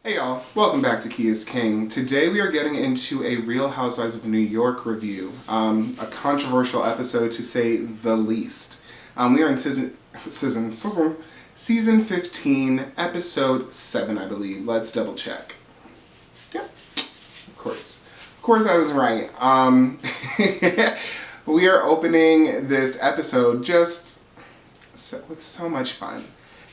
Hey y'all, welcome back to Key is King. Today we are getting into a Real Housewives of New York review. A controversial episode to say the least. We are in season 15, episode 7, I believe. Let's double check. Yep, of course. Of course I was right. We are opening this episode just with so much fun.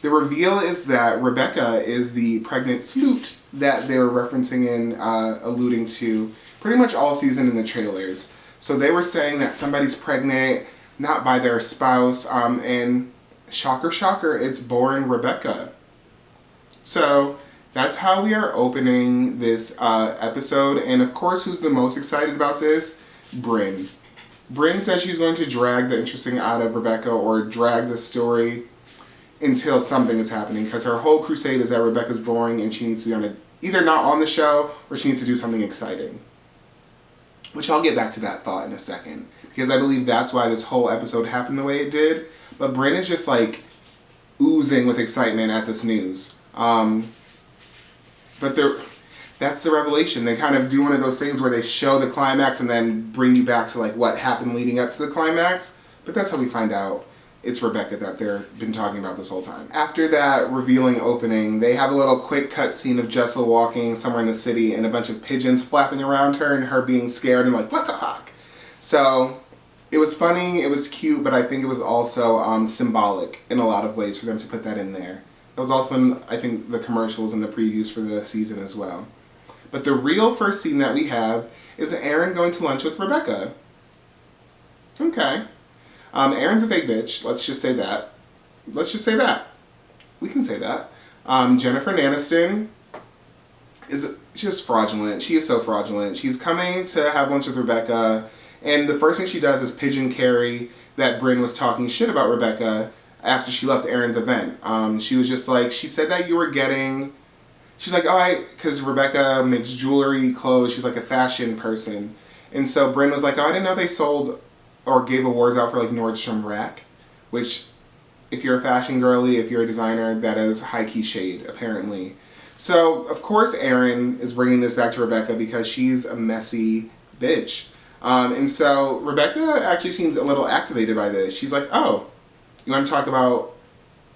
The reveal is that Rebecca is the pregnant sloot that they were referencing and alluding to pretty much all season in the trailers. So they were saying that somebody's pregnant, not by their spouse, and shocker, shocker, it's born Rebecca. So that's how we are opening this episode. And of course, who's the most excited about this? Brynn. Brynn says she's going to drag the interesting out of Rebecca or drag the story until something is happening, because her whole crusade is that Rebecca's boring and she needs to be either not on the show or she needs to do something exciting. Which I'll get back to that thought in a second, because I believe that's why this whole episode happened the way it did. But Brynn is just like oozing with excitement at this news. But that's the revelation. They kind of do one of those things where they show the climax and then bring you back to like what happened leading up to the climax. But that's how we find out it's Rebecca that they've been talking about this whole time. After that revealing opening, they have a little quick cut scene of Jessica walking somewhere in the city and a bunch of pigeons flapping around her and her being scared and like, what the fuck? So it was funny, it was cute, but I think it was also symbolic in a lot of ways for them to put that in there. That was also in, I think, the commercials and the previews for the season as well. But the real first scene that we have is Aaron going to lunch with Rebecca. Okay. Aaron's a fake bitch. Let's just say that. Let's just say that. We can say that. Jennifer Aniston is just fraudulent. She is so fraudulent. She's coming to have lunch with Rebecca, and the first thing she does is pigeon carry that Brynn was talking shit about Rebecca after she left Aaron's event. She was just like, she said that you were getting... She's like, because Rebecca makes jewelry, clothes, she's like a fashion person. And so Brynn was like, I didn't know they sold or gave awards out for like Nordstrom Rack, which if you're a fashion girly, if you're a designer, that is high-key shade, apparently. So, of course, Aaron is bringing this back to Rebecca because she's a messy bitch. And so Rebecca actually seems a little activated by this. She's like, oh, you want to talk about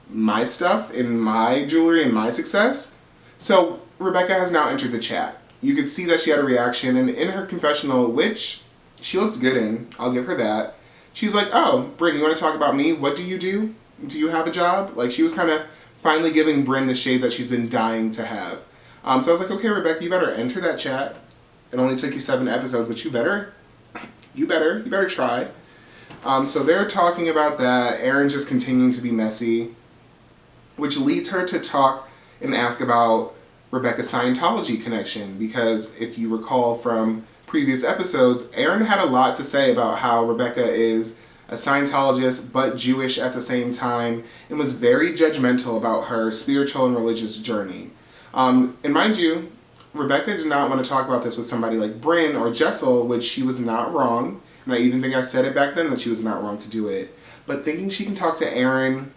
my stuff and my jewelry and my success? So Rebecca has now entered the chat. You could see that she had a reaction, and in her confessional, which she looked good in, I'll give her that, she's like, oh, Brynn, you want to talk about me? What do you do? Do you have a job? Like, she was kind of finally giving Brynn the shade that she's been dying to have. So I was like, okay, Rebecca, you better enter that chat. It only took you 7 episodes, but you better try. So they're talking about that. Aaron's just continuing to be messy, which leads her to talk and ask about Rebecca's Scientology connection, because if you recall from previous episodes, Aaron had a lot to say about how Rebecca is a Scientologist but Jewish at the same time, and was very judgmental about her spiritual and religious journey. And mind you, Rebecca did not want to talk about this with somebody like Brynn or Jessel, which she was not wrong, and I even think I said it back then that she was not wrong to do it. But thinking she can talk to Aaron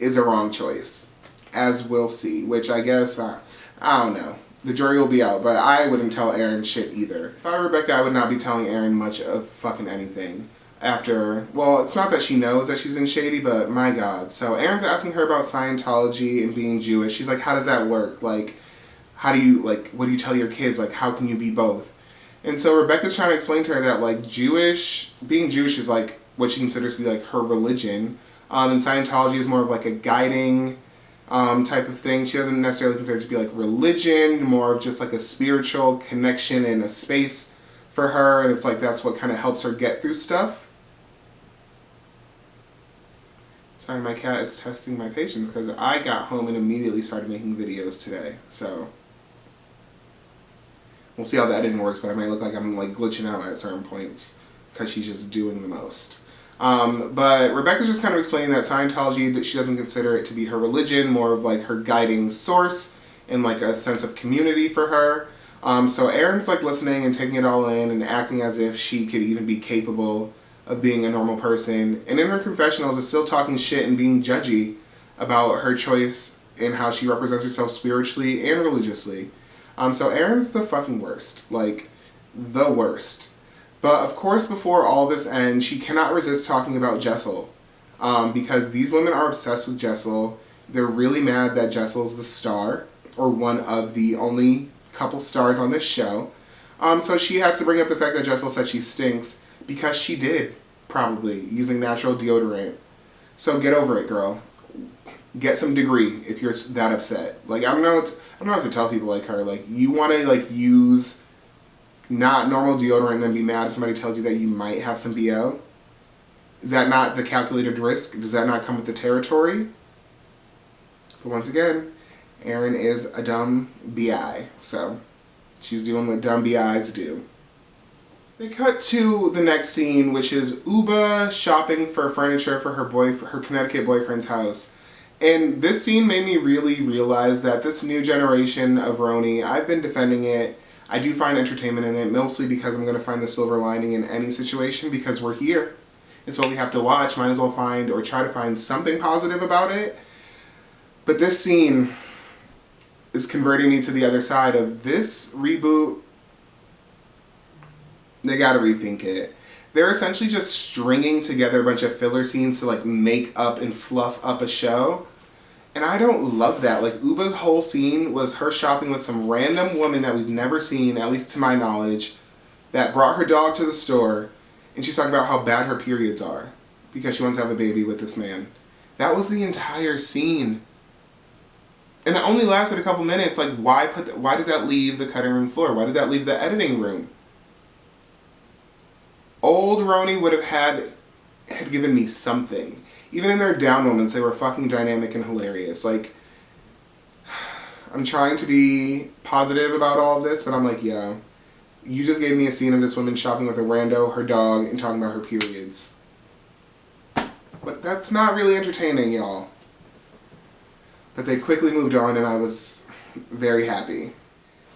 is a wrong choice, as we'll see, which I guess, I don't know. The jury will be out, but I wouldn't tell Aaron shit either. If I were Rebecca, I would not be telling Aaron much of fucking anything. After, well, it's not that she knows that she's been shady, but my God. So Aaron's asking her about Scientology and being Jewish. She's like, how does that work? Like, how do you, like, what do you tell your kids? Like, how can you be both? And so Rebecca's trying to explain to her that, like, being Jewish is, like, what she considers to be, like, her religion. And Scientology is more of, like, a guiding type of thing. She doesn't necessarily consider it to be like religion, more of just like a spiritual connection and a space for her, and it's like that's what kind of helps her get through stuff. Sorry, my cat is testing my patience because I got home and immediately started making videos today, so we'll see how the editing works, but I might look like I'm like glitching out at certain points because she's just doing the most. But Rebecca's just kind of explaining that Scientology, that she doesn't consider it to be her religion, more of like her guiding source and like a sense of community for her. So Aaron's like listening and taking it all in and acting as if she could even be capable of being a normal person. And in her confessionals is still talking shit and being judgy about her choice in how she represents herself spiritually and religiously. So Erin's the fucking worst. Like, the worst. But of course, before all this ends, she cannot resist talking about Jessel. Because these women are obsessed with Jessel. They're really mad that Jessel's the star, or one of the only couple stars on this show. So she had to bring up the fact that Jessel said she stinks, because she did, probably, using natural deodorant. So get over it, girl. Get some degree if you're that upset. Like, I don't know what to tell people like her. Like, you want to, like, use not normal deodorant and then be mad if somebody tells you that you might have some BO? Is that not the calculated risk? Does that not come with the territory? But once again, Erin is a dumb BI. So she's doing what dumb BIs do. They cut to the next scene, which is Uba shopping for furniture for her Connecticut boyfriend's house. And this scene made me really realize that this new generation of RHONY, I've been defending it. I do find entertainment in it, mostly because I'm going to find the silver lining in any situation, because we're here. It's what we have to watch. Might as well find or try to find something positive about it. But this scene is converting me to the other side of this reboot. They gotta rethink it. They're essentially just stringing together a bunch of filler scenes to like make up and fluff up a show. And I don't love that. Like, Uba's whole scene was her shopping with some random woman that we've never seen, at least to my knowledge, that brought her dog to the store, and she's talking about how bad her periods are because she wants to have a baby with this man. That was the entire scene. And it only lasted a couple minutes. Like, why did that leave the cutting room floor? Why did that leave the editing room? Old RHONY would have had given me something. Even in their down moments, they were fucking dynamic and hilarious. Like, I'm trying to be positive about all of this, but I'm like, yeah, you just gave me a scene of this woman shopping with a rando, her dog, and talking about her periods. But that's not really entertaining, y'all. But they quickly moved on, and I was very happy.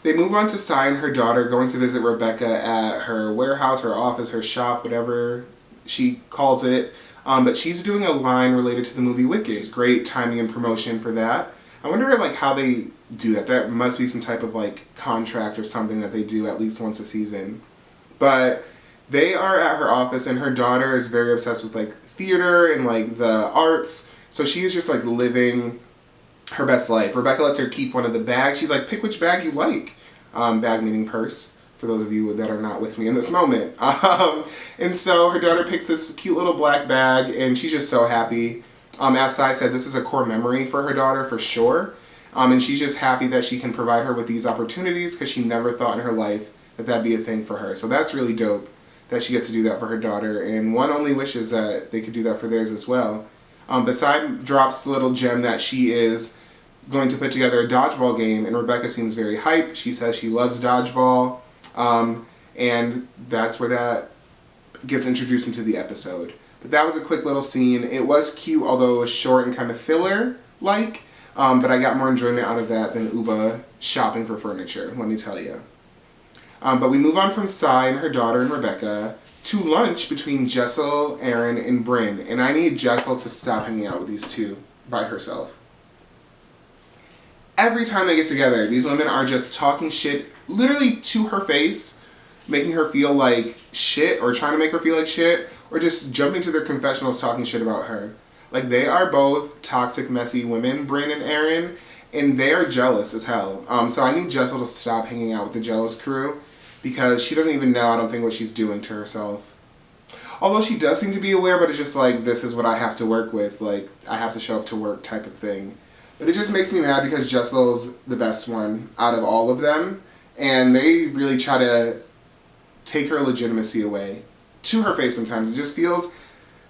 They move on to Sai and her daughter going to visit Rebecca at her warehouse, her office, her shop, whatever she calls it. But she's doing a line related to the movie Wicked. It's great timing and promotion for that. I wonder like how they do that. That must be some type of like contract or something that they do at least once a season. But they are at her office, and her daughter is very obsessed with like theater and like the arts. So she's just like living her best life. Rebecca lets her keep one of the bags. She's like, pick which bag you like. Bag meaning purse, for those of you that are not with me in this moment. And so her daughter picks this cute little black bag, and she's just so happy. As Sai said, this is a core memory for her daughter for sure. And she's just happy that she can provide her with these opportunities, because she never thought in her life that that'd be a thing for her. So that's really dope that she gets to do that for her daughter. And one only wishes that they could do that for theirs as well. But Sai drops the little gem that she is going to put together a dodgeball game, and Rebecca seems very hyped. She says she loves dodgeball, and that's where that gets introduced into the episode. But that was a quick little scene. It was cute, although it was short and kind of filler-like, but I got more enjoyment out of that than Uba shopping for furniture, let me tell you. But we move on from Sai and her daughter and Rebecca to lunch between Jessel, Erin, and Brynn, and I need Jessel to stop hanging out with these two by herself. Every time they get together, these women are just talking shit literally to her face, making her feel like shit, or trying to make her feel like shit, or just jumping to their confessionals talking shit about her. Like, they are both toxic, messy women, Brynn and Erin, and they are jealous as hell. So I need Jessel to stop hanging out with the jealous crew, because she doesn't even know, I don't think, what she's doing to herself. Although she does seem to be aware, but it's just like, this is what I have to work with, like, I have to show up to work type of thing. But it just makes me mad because Jessel's the best one out of all of them, and they really try to take her legitimacy away to her face sometimes. It just feels,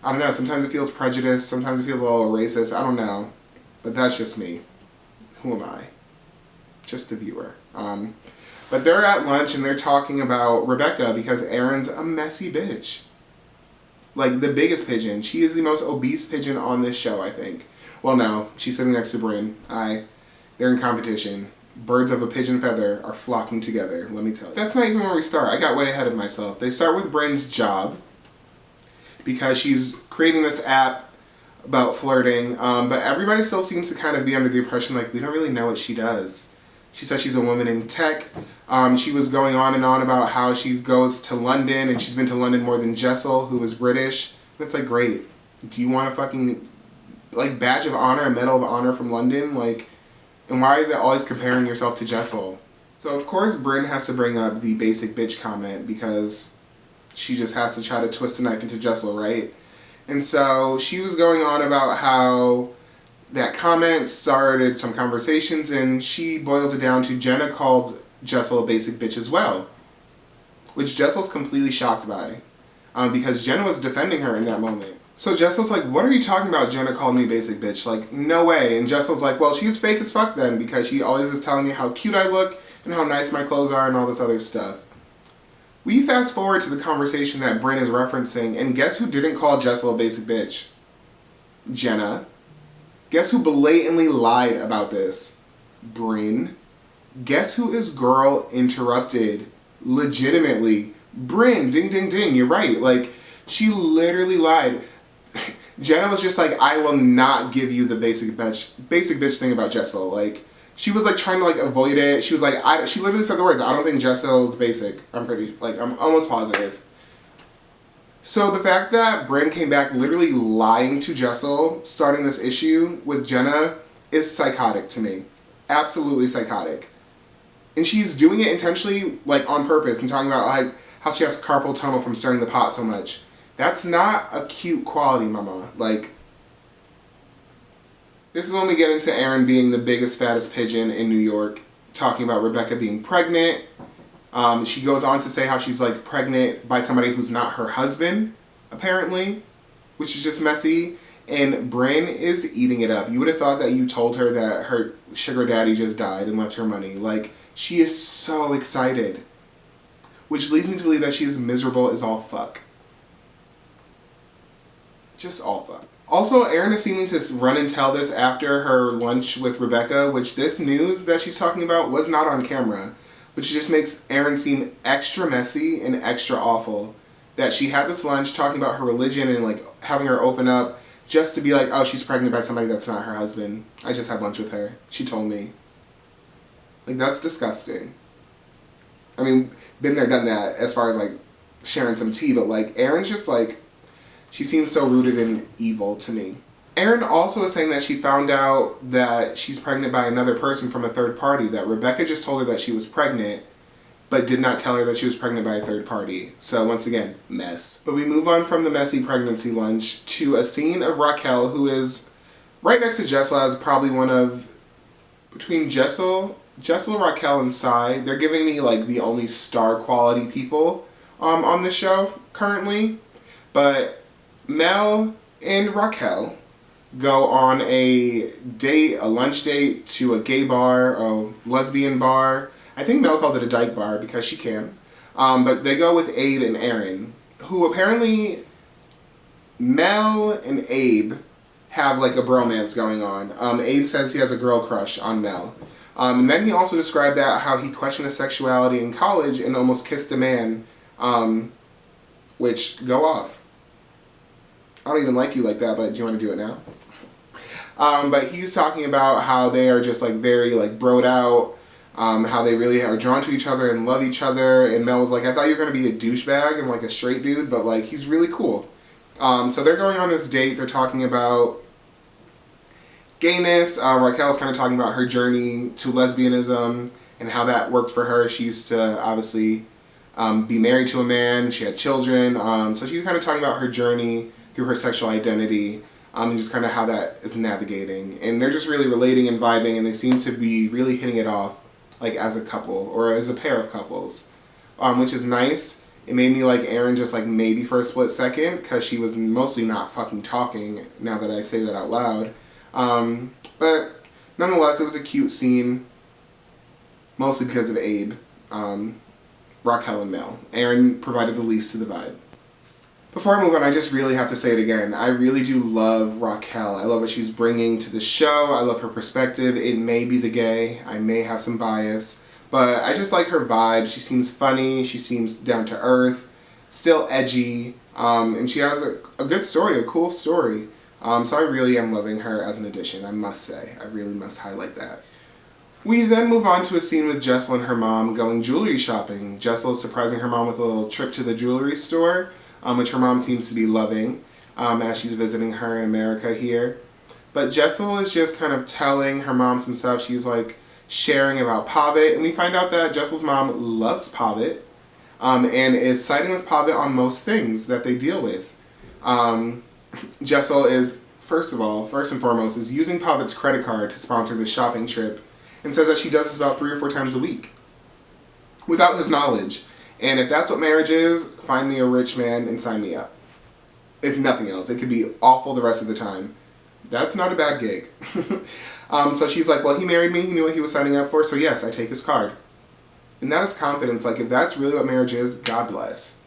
I don't know, sometimes it feels prejudiced, sometimes it feels a little racist, I don't know. But that's just me. Who am I? Just the viewer. But they're at lunch and they're talking about Rebecca because Erin's a messy bitch. Like, the biggest pigeon. She is the most obese pigeon on this show, I think. Well, no, she's sitting next to Brynn. They're in competition. Birds of a pigeon feather are flocking together, let me tell you. That's not even where we start. I got way ahead of myself. They start with Brynn's job, because she's creating this app about flirting, but everybody still seems to kind of be under the impression like we don't really know what she does. She says she's a woman in tech. She was going on and on about how she goes to London and she's been to London more than Jessel, who is British. And it's like, great. Do you want a fucking like badge of honor, a medal of honor from London? Like, and why is it always comparing yourself to Jessel? So of course Bryn has to bring up the basic bitch comment because she just has to try to twist a knife into Jessel, right? And so she was going on about how that comment started some conversations, and she boils it down to Jenna called Jessel a basic bitch as well, which Jessel's completely shocked by, because Jenna was defending her in that moment. So Jessel's like, what are you talking about? Jenna called me basic bitch. Like, no way. And Jessel's like, well, she's fake as fuck then, because she always is telling me how cute I look and how nice my clothes are and all this other stuff. We fast forward to the conversation that Bryn is referencing, and guess who didn't call Jessel a basic bitch? Jenna. Guess who blatantly lied about this? Bryn. Guess who is girl interrupted? Legitimately. Bryn. Ding, ding, ding. You're right. Like, she literally lied. Jenna was just like, I will not give you the basic bitch thing about Jessel. Like, she was like trying to like avoid it. She was like, she literally said the words, I don't think Jessel's basic. I'm almost positive. So the fact that Bryn came back literally lying to Jessel, starting this issue with Jenna, is psychotic to me. Absolutely psychotic. And she's doing it intentionally, like on purpose, and talking about like how she has carpal tunnel from stirring the pot so much. That's not a cute quality, mama. Like, this is when we get into Aaron being the biggest, fattest pigeon in New York, talking about Rebecca being pregnant. She goes on to say how she's like pregnant by somebody who's not her husband, apparently, which is just messy. And Bryn is eating it up. You would have thought that you told her that her sugar daddy just died and left her money. Like, she is so excited. Which leads me to believe that she is miserable as all fuck. Just all fuck. Also, Erin is seeming to run and tell this after her lunch with Rebecca, which this news that she's talking about was not on camera, which just makes Erin seem extra messy and extra awful. That she had this lunch talking about her religion and like having her open up just to be like, oh, she's pregnant by somebody that's not her husband. I just had lunch with her. She told me. Like, that's disgusting. I mean, been there, done that as far as like sharing some tea, but like Erin's just like, she seems so rooted in evil to me. Erin also is saying that she found out that she's pregnant by another person from a third party, that Rebecca just told her that she was pregnant, but did not tell her that she was pregnant by a third party. So once again, mess. But we move on from the messy pregnancy lunch to a scene of Raquel, who is right next to Jessel as probably one of, between Jessel, Raquel, and Sai, they're giving me like the only star quality people on this show currently. But Mel and Raquel go on a date, a lunch date, to a gay bar, a lesbian bar. I think Mel called it a dyke bar because she can. But they go with Abe and Erin, who apparently Mel and Abe have like a bromance going on. Abe says he has a girl crush on Mel. And then he also described that how he questioned his sexuality in college and almost kissed a man, which go off. I don't even like you like that, but do you want to do it now? But he's talking about how they are just like very like broed out, how they really are drawn to each other and love each other. And Mel was like, I thought you were going to be a douchebag and like a straight dude, but like he's really cool. So they're going on this date. They're talking about gayness. Raquel's kind of talking about her journey to lesbianism and how that worked for her. She used to obviously be married to a man. She had children. So she's kind of talking about her journey through her sexual identity, and just kind of how that is navigating. And they're just really relating and vibing, and they seem to be really hitting it off, like as a couple, or as a pair of couples, which is nice. It made me like Erin just like maybe for a split second, because she was mostly not fucking talking, now that I say that out loud. But nonetheless, it was a cute scene, mostly because of Abe, Raquel, and Mel. Erin provided the least to the vibe. Before I move on, I just really have to say it again. I really do love Raquel. I love what she's bringing to the show. I love her perspective. It may be the gay. I may have some bias. But I just like her vibe. She seems funny. She seems down to earth. Still edgy. And she has a good story, a cool story. So I really am loving her as an addition, I must say. I really must highlight that. We then move on to a scene with Jessel and her mom going jewelry shopping. Jessel is surprising her mom with a little trip to the jewelry store, which her mom seems to be loving as she's visiting her in America here. But Jessel is just kind of telling her mom some stuff. She's like sharing about Pavit, and we find out that Jessel's mom loves Pavit and is siding with Pavit on most things that they deal with. Jessel is, first and foremost, is using Pavit's credit card to sponsor the shopping trip, and says that she does this about 3 or 4 times a week without his knowledge. And if that's what marriage is, find me a rich man and sign me up. If nothing else, it could be awful the rest of the time. That's not a bad gig. So she's like, well, he married me, he knew what he was signing up for, so yes, I take his card. And that is confidence. Like, if that's really what marriage is, God bless.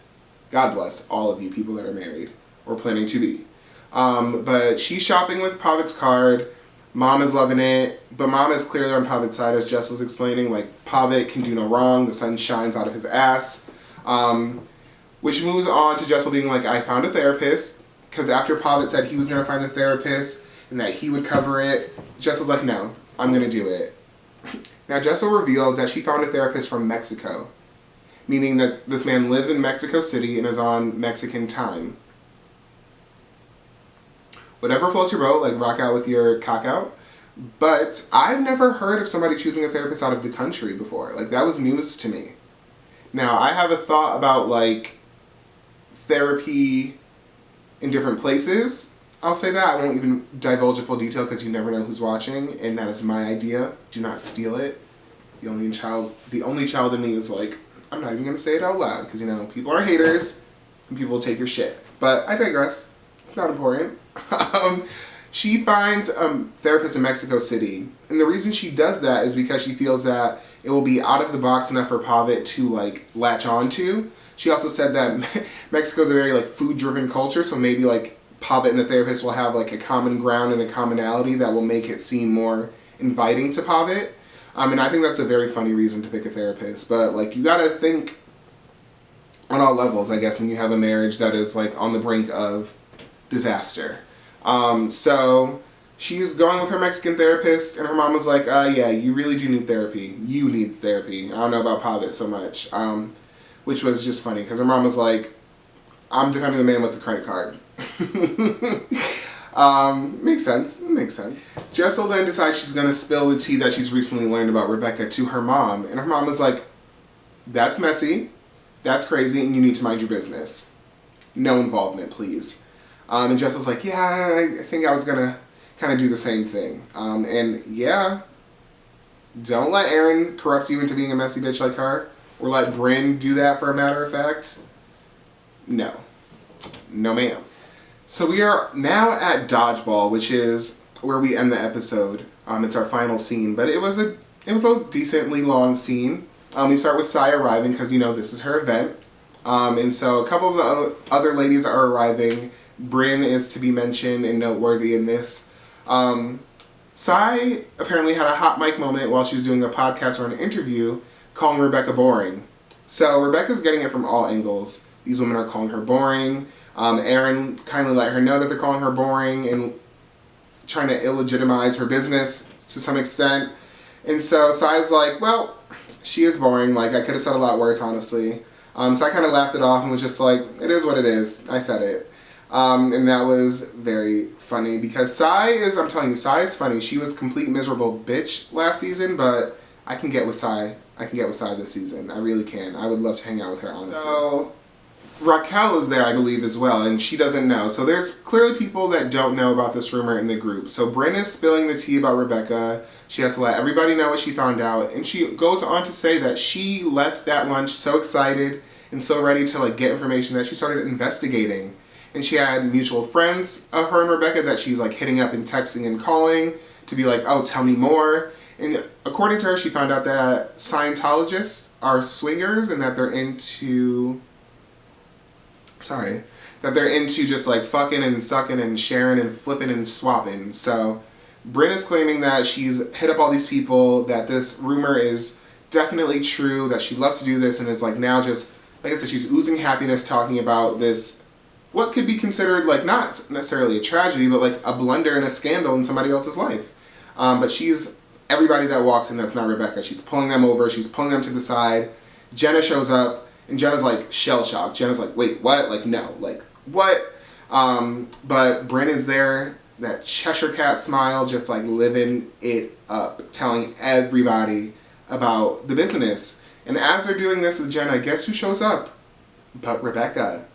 God bless all of you people that are married or planning to be. But she's shopping with Pavit's card. Mom is loving it, but Mom is clearly on Pavit's side, as Jessel's explaining. Like, Pavit can do no wrong, the sun shines out of his ass. Which moves on to Jessel being like, I found a therapist, because after Pavit said he was going to find a therapist and that he would cover it, Jessel's like, no, I'm going to do it. Now, Jessel reveals that she found a therapist from Mexico, meaning that this man lives in Mexico City and is on Mexican time. Whatever floats your boat, like rock out with your cock out. But I've never heard of somebody choosing a therapist out of the country before. Like, that was news to me. Now, I have a thought about, like, therapy in different places. I'll say that. I won't even divulge a full detail because you never know who's watching, and that is my idea. Do not steal it. The only child in me is like, I'm not even going to say it out loud because, you know, people are haters and people will take your shit. But I digress. It's not important. She finds a therapist in Mexico City, and the reason she does that is because she feels that it will be out of the box enough for Pavit to, like, latch on to. She also said that Mexico's a very, like, food-driven culture, so maybe, like, Pavit and the therapist will have, like, a common ground and a commonality that will make it seem more inviting to Pavit. And I think that's a very funny reason to pick a therapist, but, like, you gotta think on all levels, I guess, when you have a marriage that is, like, on the brink of disaster. So she's going with her Mexican therapist, and her mom was like, yeah, you really do need therapy. You need therapy. I don't know about Pavit so much. Which was just funny, because her mom was like, I'm defending the man with the credit card. Makes sense. It makes sense. Jessel then decides she's going to spill the tea that she's recently learned about Rebecca to her mom, and her mom was like, that's messy, that's crazy, and you need to mind your business. No involvement, please. And Jessel's like, yeah, I think I was going to kind of do the same thing. And yeah, don't let Aaron corrupt you into being a messy bitch like her. Or let Bryn do that, for a matter of fact. No. No, ma'am. So we are now at Dodgeball, which is where we end the episode. It's our final scene. But it was a decently long scene. We start with Sai arriving, because, you know, this is her event. And so a couple of the other ladies are arriving. Bryn is to be mentioned and noteworthy in this. Sai apparently had a hot mic moment while she was doing a podcast or an interview calling Rebecca boring. So Rebecca's getting it from all angles. These women are calling her boring. Aaron kindly let her know that they're calling her boring and trying to illegitimize her business to some extent. And so Sai's like, well, she is boring. Like, I could have said a lot worse, honestly. So I kind of laughed it off and was just like, it is what it is. I said it. And that was very funny because Sai is, I'm telling you, Sai is funny. She was a complete miserable bitch last season, but I can get with Sai. I can get with Sai this season. I really can. I would love to hang out with her, honestly. So Raquel is there, I believe, as well, and she doesn't know. So there's clearly people that don't know about this rumor in the group. So Bryn is spilling the tea about Rebecca. She has to let everybody know what she found out, and she goes on to say that she left that lunch so excited and so ready to, like, get information that she started investigating. And she had mutual friends of her and Rebecca that she's, like, hitting up and texting and calling to be like, oh, tell me more. And according to her, she found out that Scientologists are swingers and that they're into... that they're into just, like, fucking and sucking and sharing and flipping and swapping. So Bryn is claiming that she's hit up all these people, that this rumor is definitely true, that she loves to do this, and is, like, now just, like I said, she's oozing happiness talking about this what could be considered like not necessarily a tragedy, but like a blunder and a scandal in somebody else's life. But she's, everybody that walks in that's not Rebecca, she's pulling them over, she's pulling them to the side. Jenna shows up, and Jenna's like shell-shocked. Jenna's like, wait, what? Like, no, like, what? But Bryn is there, that Cheshire Cat smile, just like living it up, telling everybody about the business. And as they're doing this with Jenna, guess who shows up? But Rebecca.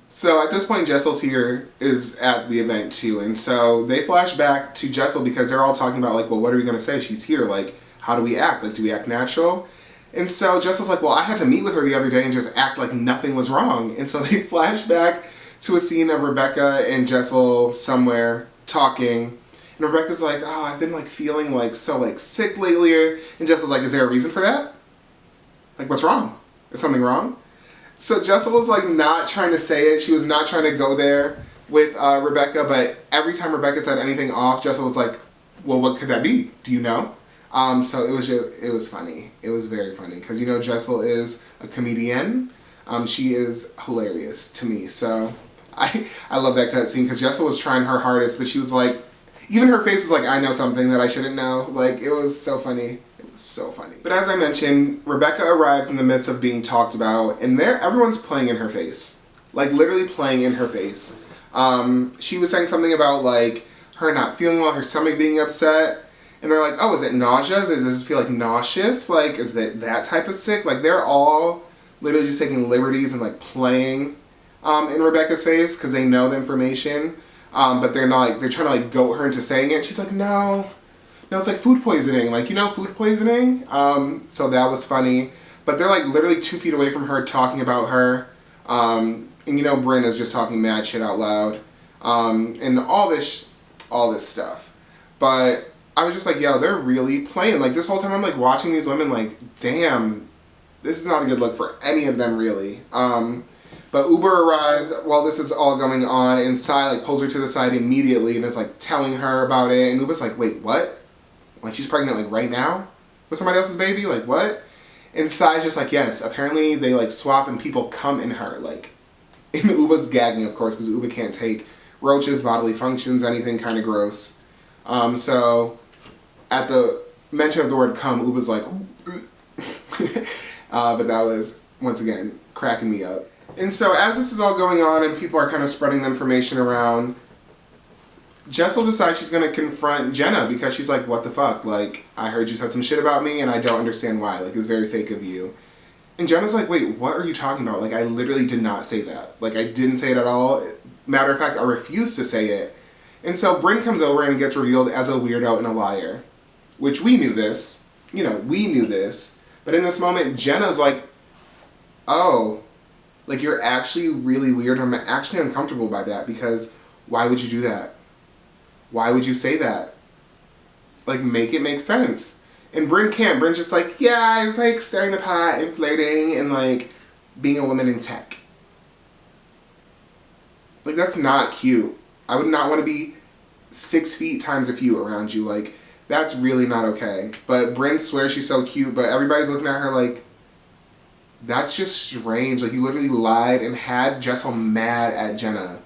So at this point, Jessel's here, is at the event too, and so they flash back to Jessel because they're all talking about like, well, what are we gonna say? She's here, like, how do we act? Like, do we act natural? And so Jessel's like, well, I had to meet with her the other day and just act like nothing was wrong. And so they flash back to a scene of Rebecca and Jessel somewhere talking, and Rebecca's like, oh, I've been like feeling like so like sick lately, and Jessel's like, is there a reason for that? Like, what's wrong? Is something wrong? So Jessel was like not trying to say it. She was not trying to go there with Rebecca, but every time Rebecca said anything off, Jessel was like, well, what could that be? Do you know? So it was funny. It was very funny because, you know, Jessel is a comedian. She is hilarious to me. So I love that cutscene because Jessel was trying her hardest, but she was like, even her face was like, I know something that I shouldn't know. Like, it was so funny. So funny. But as I mentioned, Rebecca arrives in the midst of being talked about, and everyone's playing in her face. Like, literally playing in her face. She was saying something about, like, her not feeling well, her stomach being upset, and they're like, oh, is it nausea? Does it feel, like, nauseous? Like, is it that type of sick? Like, they're all literally just taking liberties and, like, playing in Rebecca's face, because they know the information, but they're not, like, they're trying to, like, goat her into saying it. She's like, no, it's like food poisoning, like, you know, food poisoning? So that was funny. But they're like literally 2 feet away from her talking about her. And you know, Bryn is just talking mad shit out loud. And all this stuff. But I was just like, yo, they're really playing. Like, this whole time I'm like watching these women like, damn, this is not a good look for any of them really. But Uber arrives while this is all going on, and Sai like pulls her to the side immediately and is like telling her about it. And Uber's like, wait, what? Like, she's pregnant, like, right now? With somebody else's baby? Like, what? And Sai's just like, yes, apparently they, like, swap and people come in her, like, and Uba's gagging, of course, because Uba can't take roaches, bodily functions, anything kind of gross. So, at the mention of the word come, Uba's like, but that was, once again, cracking me up. And so, as this is all going on and people are kind of spreading the information around, Jessel decides she's going to confront Jenna because she's like, what the fuck? Like, I heard you said some shit about me and I don't understand why. Like, it's very fake of you. And Jenna's like, wait, what are you talking about? Like, I literally did not say that. Like, I didn't say it at all. Matter of fact, I refused to say it. And so Bryn comes over and gets revealed as a weirdo and a liar. Which we knew this. You know, we knew this. But in this moment, Jenna's like, oh, like, you're actually really weird. I'm actually uncomfortable by that because why would you do that? Why would you say that? Like, make it make sense. And Bryn can't. Bryn's just like, yeah, it's like stirring the pot and flirting and like being a woman in tech. Like, that's not cute. I would not want to be 6 feet times a few around you. Like, that's really not okay. But Bryn swears she's so cute, but everybody's looking at her like, that's just strange. Like, you literally lied and had Jessel mad at Jenna.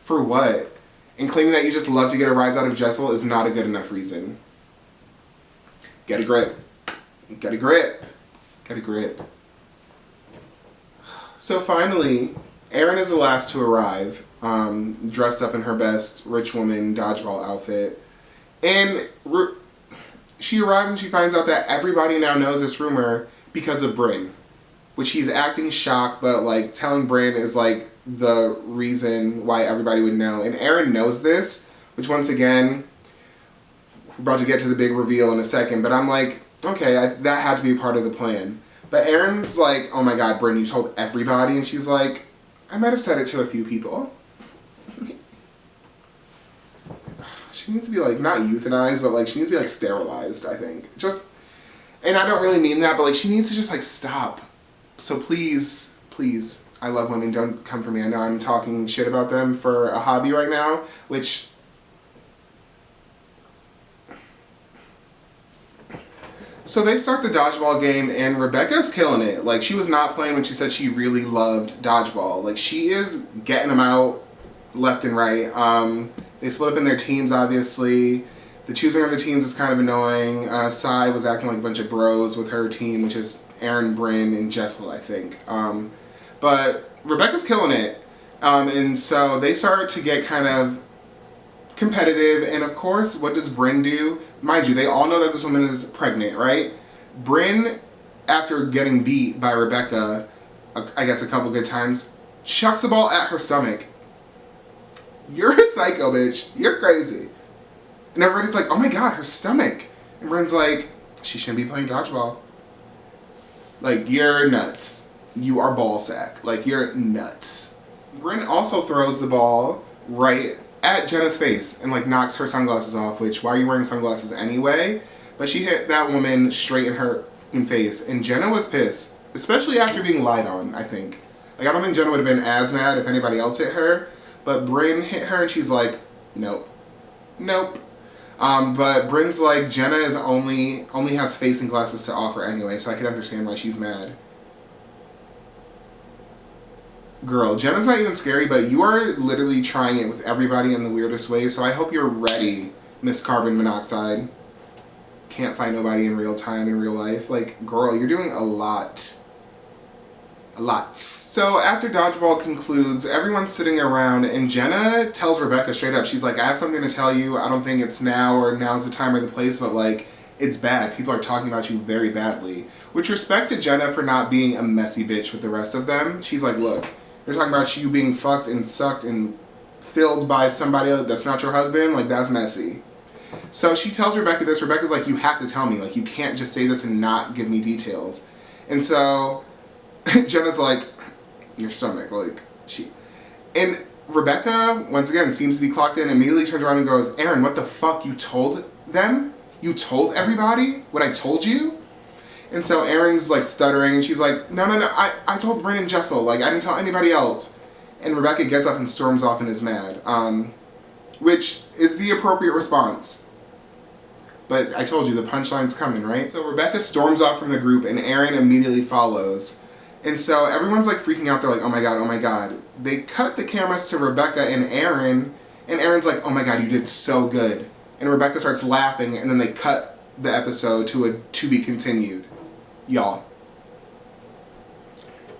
For what? And claiming that you just love to get a rise out of Jessel is not a good enough reason. Get a grip. Get a grip. Get a grip. So finally, Erin is the last to arrive, dressed up in her best rich woman dodgeball outfit. And she arrives and she finds out that everybody now knows this rumor because of Bryn. Which he's acting shocked, but like telling Bryn is like the reason why everybody would know. And Erin knows this, which once again, we're about to get to the big reveal in a second, but I'm like, okay, that had to be part of the plan. But Erin's like, oh my god, Bryn, you told everybody? And she's like, I might have said it to a few people. She needs to be like, not euthanized, but like she needs to be like sterilized, I think. Just, and I don't really mean that, but like she needs to just like stop. So please, please, I love women, don't come for me. I know I'm talking shit about them for a hobby right now, which, So they start the dodgeball game and Rebecca's killing it. Like, she was not playing when she said she really loved dodgeball. Like, she is getting them out left and right. They split up in their teams, obviously. The choosing of the teams is kind of annoying. Sai was acting like a bunch of bros with her team, which is Aaron, Bryn, and Jessel, I think. But Rebecca's killing it. And so they start to get kind of competitive, and of course, what does Bryn do? Mind you, they all know that this woman is pregnant, right? Bryn, after getting beat by Rebecca, I guess a couple good times, chucks the ball at her stomach. You're a psycho, bitch. You're crazy. And everybody's like, oh my god, her stomach. And Bryn's like, she shouldn't be playing dodgeball. Like, you're nuts. You are ball sack. Like, you're nuts. Bryn also throws the ball right at Jenna's face and like knocks her sunglasses off, which, why are you wearing sunglasses anyway? But she hit that woman straight in her face, and Jenna was pissed, especially after being lied on, I think. Like, I don't think Jenna would have been as mad if anybody else hit her, but Bryn hit her and she's like, nope. Nope. But Bryn's like, Jenna is only has facing glasses to offer anyway, so I can understand why she's mad. Girl, Jenna's not even scary, but you are literally trying it with everybody in the weirdest way, so I hope you're ready, Miss Carbon Monoxide. Can't find nobody in real time, in real life. Like, girl, you're doing a lot. A lot. So after dodgeball concludes, everyone's sitting around, and Jenna tells Rebecca straight up, she's like, I have something to tell you. I don't think it's now or now's the time or the place, but like, it's bad. People are talking about you very badly. Which, respect to Jenna for not being a messy bitch with the rest of them. She's like, look, they're talking about you being fucked and sucked and filled by somebody else that's not your husband. Like, that's messy. So she tells Rebecca this. Rebecca's like, you have to tell me. Like, you can't just say this and not give me details. And so Jenna's like, your stomach. Like, and Rebecca, once again, seems to be clocked in, immediately turns around and goes, Aaron, what the fuck? You told them? You told everybody what I told you? And so Aaron's like stuttering, and she's like, no, I told Bryn and Jessel, like, I didn't tell anybody else. And Rebecca gets up and storms off and is mad, which is the appropriate response. But I told you, the punchline's coming, right? So Rebecca storms off from the group, and Aaron immediately follows. And so everyone's like freaking out, they're like, oh my god, oh my god. They cut the cameras to Rebecca and Aaron's like, oh my god, you did so good. And Rebecca starts laughing, and then they cut the episode to a to be continued. Y'all.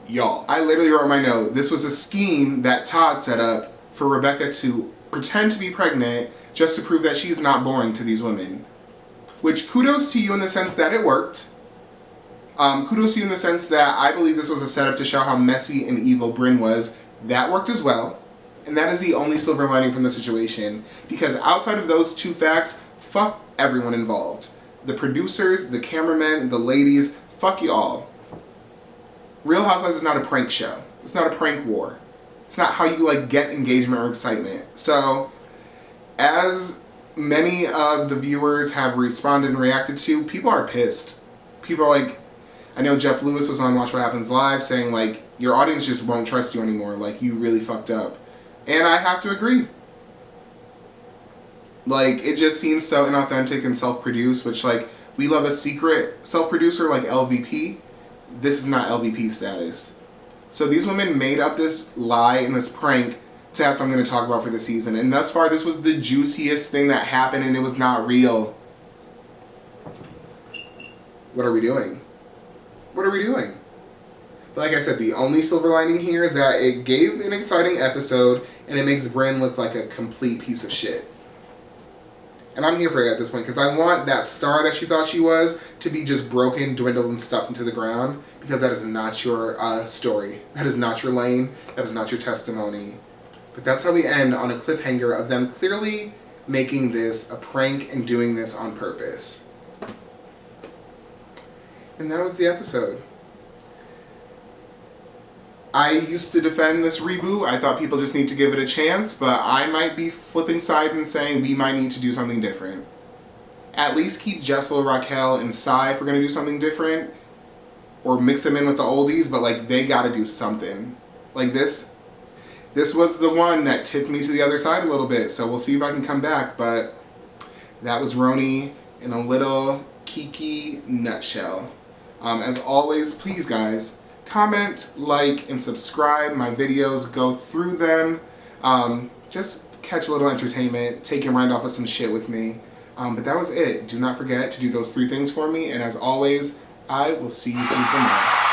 I literally wrote in my note, this was a scheme that Todd set up for Rebecca to pretend to be pregnant just to prove that she's not boring to these women. Which, kudos to you in the sense that it worked. Kudos to you in the sense that I believe this was a setup to show how messy and evil Bryn was. That worked as well. And that is the only silver lining from the situation. Because outside of those two facts, fuck everyone involved. The producers, the cameramen, the ladies, fuck you all. Real Housewives is not a prank show. It's not a prank war. It's not how you like get engagement or excitement. So, as many of the viewers have responded and reacted to, people are pissed. People are like, I know Jeff Lewis was on Watch What Happens Live saying like, your audience just won't trust you anymore. Like, you really fucked up. And I have to agree. Like, it just seems so inauthentic and self-produced, which, like, we love a secret self-producer like LVP. This is not LVP status. So these women made up this lie and this prank to have something to talk about for the season. And thus far, this was the juiciest thing that happened, and it was not real. What are we doing? What are we doing? But like I said, the only silver lining here is that it gave an exciting episode, and it makes Bryn look like a complete piece of shit. And I'm here for it at this point, because I want that star that she thought she was to be just broken, dwindled, and stuck into the ground, because that is not your story. That is not your lane. That is not your testimony. But that's how we end, on a cliffhanger of them clearly making this a prank and doing this on purpose. And that was the episode. I used to defend this reboot. I thought people just need to give it a chance, but I might be flipping sides and saying we might need to do something different. At least keep Jessel, Raquel, and Sai if we're going to do something different. Or mix them in with the oldies, but like, they gotta do something. Like, this was the one that tipped me to the other side a little bit, so we'll see if I can come back. But that was RHONY in a little Kiki nutshell. As always, please guys, comment, like, and subscribe my videos. Go through them. Just catch a little entertainment. Take your mind off of some shit with me. But that was it. Do not forget to do those 3 things for me. And as always, I will see you soon for more.